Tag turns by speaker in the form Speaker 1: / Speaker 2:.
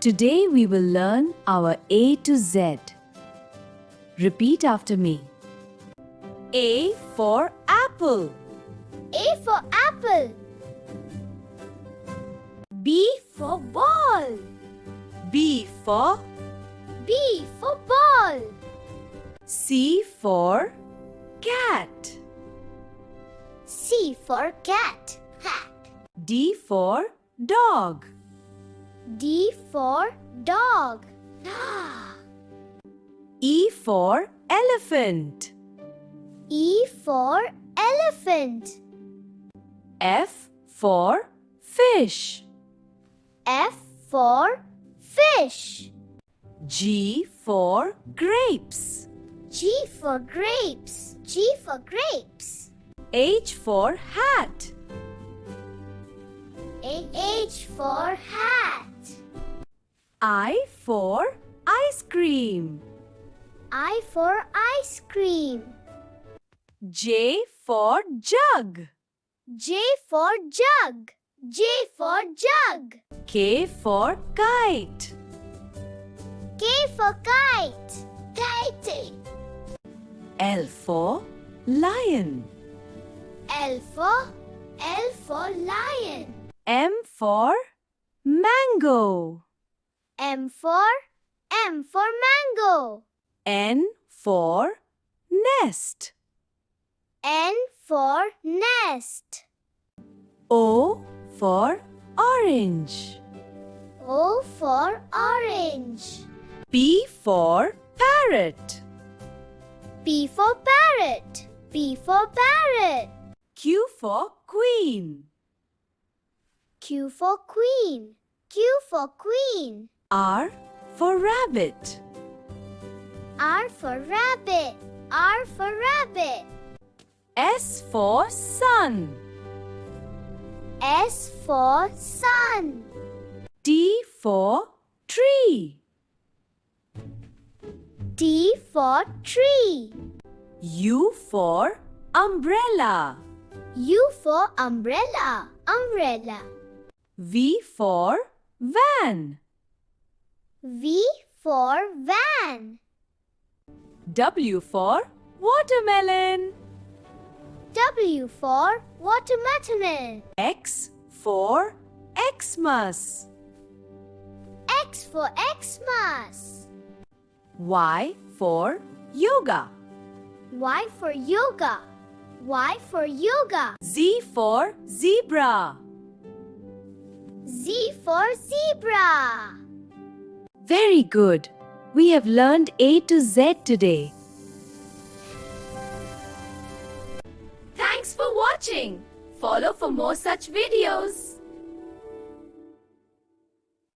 Speaker 1: Today we will learn our A to Z. Repeat after me. A for apple.
Speaker 2: A for apple.
Speaker 1: B for ball. B for
Speaker 2: Ball.
Speaker 1: C for cat.
Speaker 2: C for cat.
Speaker 1: D for dog.
Speaker 2: D for dog.
Speaker 1: E for elephant.
Speaker 2: E for elephant.
Speaker 1: F for fish.
Speaker 2: F for fish.
Speaker 1: G for grapes.
Speaker 2: G for grapes. G for grapes.
Speaker 1: H for hat.
Speaker 2: H for hat.
Speaker 1: I for ice cream.
Speaker 2: I for ice cream.
Speaker 1: J for jug.
Speaker 2: J for jug. J for jug.
Speaker 1: K for kite.
Speaker 2: K for kite. Kite.
Speaker 1: L for lion.
Speaker 2: L for lion.
Speaker 1: M for mango.
Speaker 2: M for mango.
Speaker 1: N for nest.
Speaker 2: N for nest.
Speaker 1: O for orange.
Speaker 2: O for orange.
Speaker 1: P for parrot.
Speaker 2: P for parrot. P for parrot.
Speaker 1: Q for queen.
Speaker 2: Q for queen. Q for queen.
Speaker 1: R for rabbit.
Speaker 2: R for rabbit. R for rabbit.
Speaker 1: S for sun.
Speaker 2: S for sun.
Speaker 1: T for tree.
Speaker 2: T for tree.
Speaker 1: U for umbrella.
Speaker 2: U for umbrella. Umbrella.
Speaker 1: V for van.
Speaker 2: V for van.
Speaker 1: W for watermelon.
Speaker 2: W for watermelon.
Speaker 1: X for Xmas.
Speaker 2: X for Xmas.
Speaker 1: Y for yoga.
Speaker 2: Y for yoga. Y for yoga.
Speaker 1: Z for zebra.
Speaker 2: Z for zebra.
Speaker 1: Very good. We have learned A to Z today. Thanks for watching. Follow for more such videos.